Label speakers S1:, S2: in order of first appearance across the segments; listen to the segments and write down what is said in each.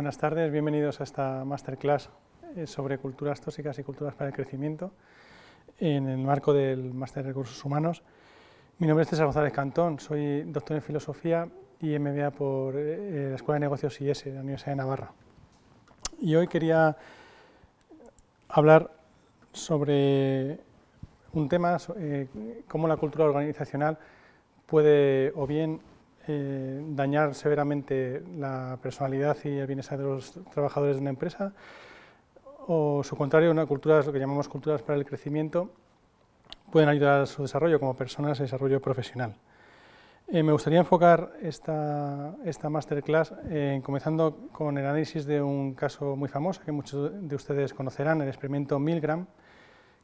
S1: Buenas tardes, bienvenidos a esta masterclass sobre culturas tóxicas y culturas para el crecimiento en el marco del Máster de Recursos Humanos. Mi nombre es César González Cantón, soy doctor en Filosofía y MBA por la Escuela de Negocios IES de la Universidad de Navarra. Y hoy quería hablar sobre un tema, cómo la cultura organizacional puede o bien dañar severamente la personalidad y el bienestar de los trabajadores de una empresa, o su contrario, una cultura, lo que llamamos culturas para el crecimiento, pueden ayudar a su desarrollo como personas y desarrollo profesional. Me gustaría enfocar esta masterclass comenzando con el análisis de un caso muy famoso que muchos de ustedes conocerán, el experimento Milgram,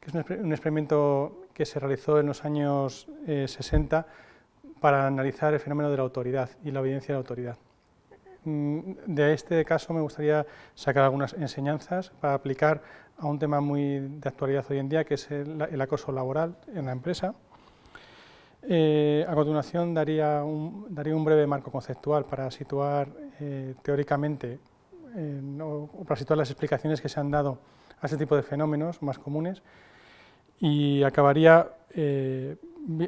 S1: que es un experimento que se realizó en los años 60 para analizar el fenómeno de la autoridad y la obediencia de la autoridad. De este caso me gustaría sacar algunas enseñanzas para aplicar a un tema muy de actualidad hoy en día, que es el acoso laboral en la empresa. A continuación daría un breve marco conceptual para situar teóricamente o para situar las explicaciones que se han dado a este tipo de fenómenos más comunes, y acabaría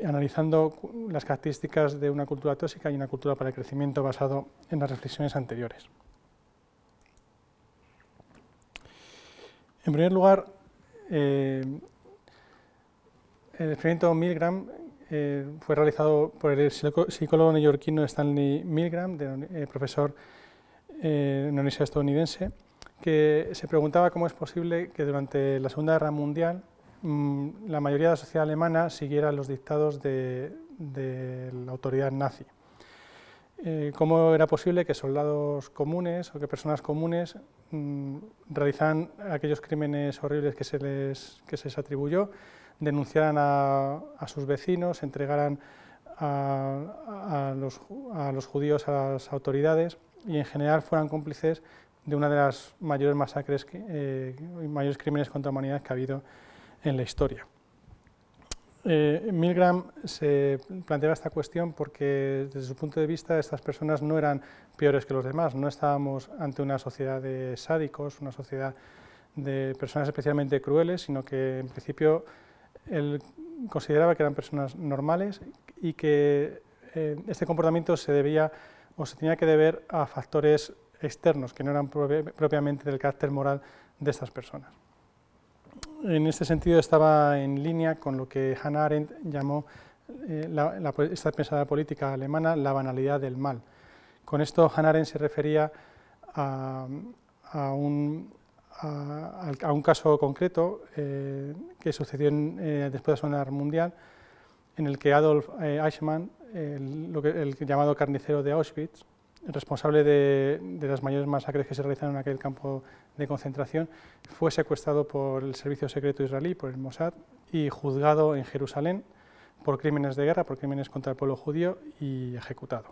S1: analizando las características de una cultura tóxica y una cultura para el crecimiento basado en las reflexiones anteriores. En primer lugar, el experimento Milgram fue realizado por el psicólogo neoyorquino Stanley Milgram, profesor en la Universidad estadounidense, que se preguntaba cómo es posible que durante la Segunda Guerra Mundial la mayoría de la sociedad alemana siguiera los dictados de la autoridad nazi. ¿Cómo era posible que soldados comunes o que personas comunes realizaran aquellos crímenes horribles que se les atribuyó, denunciaran a sus vecinos, entregaran a los judíos a las autoridades y en general fueran cómplices de una de las mayores masacres y mayores crímenes contra la humanidad que ha habido en la historia? Milgram se planteaba esta cuestión porque desde su punto de vista estas personas no eran peores que los demás, no estábamos ante una sociedad de sádicos, una sociedad de personas especialmente crueles, sino que en principio él consideraba que eran personas normales y que este comportamiento se debía o se tenía que deber a factores externos que no eran propiamente del carácter moral de estas personas. En este sentido estaba en línea con lo que Hannah Arendt llamó esta pensadora política alemana la banalidad del mal. Con esto Hannah Arendt se refería a un caso concreto que sucedió después de la Segunda Guerra Mundial, en el que Adolf Eichmann, el llamado carnicero de Auschwitz, responsable de las mayores masacres que se realizaron en aquel campo de concentración, fue secuestrado por el servicio secreto israelí, por el Mossad, y juzgado en Jerusalén por crímenes de guerra, por crímenes contra el pueblo judío, y ejecutado.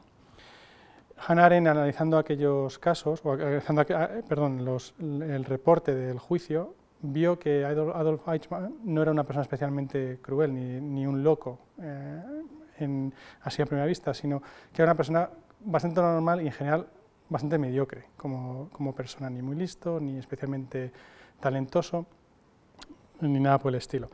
S1: Hannah Arendt, analizando aquellos casos, el reporte del juicio, vio que Adolf Eichmann no era una persona especialmente cruel ni un loco, así a primera vista, sino que era una persona bastante normal y en general bastante mediocre como persona, ni muy listo, ni especialmente talentoso, ni nada por el estilo.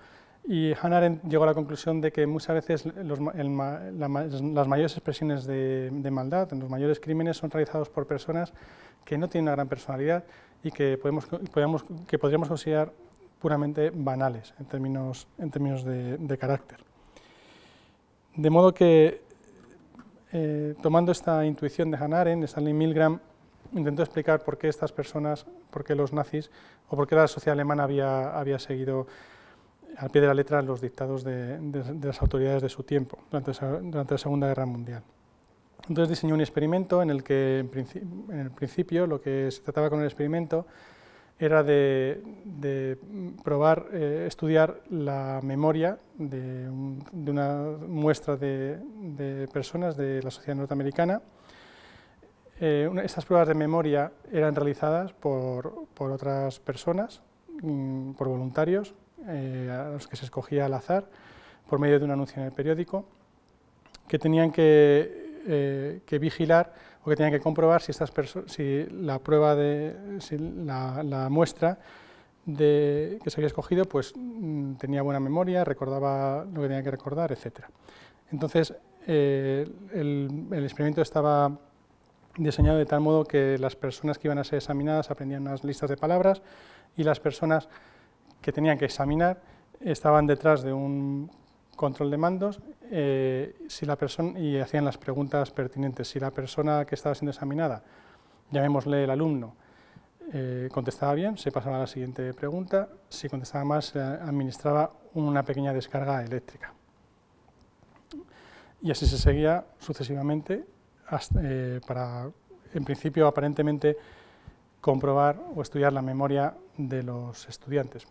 S1: Y Hannah Arendt llegó a la conclusión de que muchas veces las mayores expresiones de maldad, los mayores crímenes son realizados por personas que no tienen una gran personalidad y que podríamos considerar puramente banales en términos de carácter. De modo que tomando esta intuición de Hannah Arendt, Stanley Milgram intentó explicar por qué estas personas, por qué los nazis o por qué la sociedad alemana había seguido al pie de la letra los dictados de las autoridades de su tiempo durante la Segunda Guerra Mundial. Entonces diseñó un experimento en el que en el principio lo que se trataba con el experimento era de probar, estudiar la memoria de una muestra de personas de la sociedad norteamericana. Estas pruebas de memoria eran realizadas por otras personas, por voluntarios, a los que se escogía al azar, por medio de un anuncio en el periódico, que tenían que que vigilar o que tenían que comprobar si la prueba la muestra que se había escogido pues tenía buena memoria, recordaba lo que tenía que recordar, etc. Entonces el experimento estaba diseñado de tal modo que las personas que iban a ser examinadas aprendían unas listas de palabras y las personas que tenían que examinar estaban detrás de un control de mandos y hacían las preguntas pertinentes. Si la persona que estaba siendo examinada, llamémosle el alumno, contestaba bien, se pasaba a la siguiente pregunta. Si contestaba mal, se administraba una pequeña descarga eléctrica. Y así se seguía sucesivamente para, en principio, aparentemente, comprobar o estudiar la memoria de los estudiantes.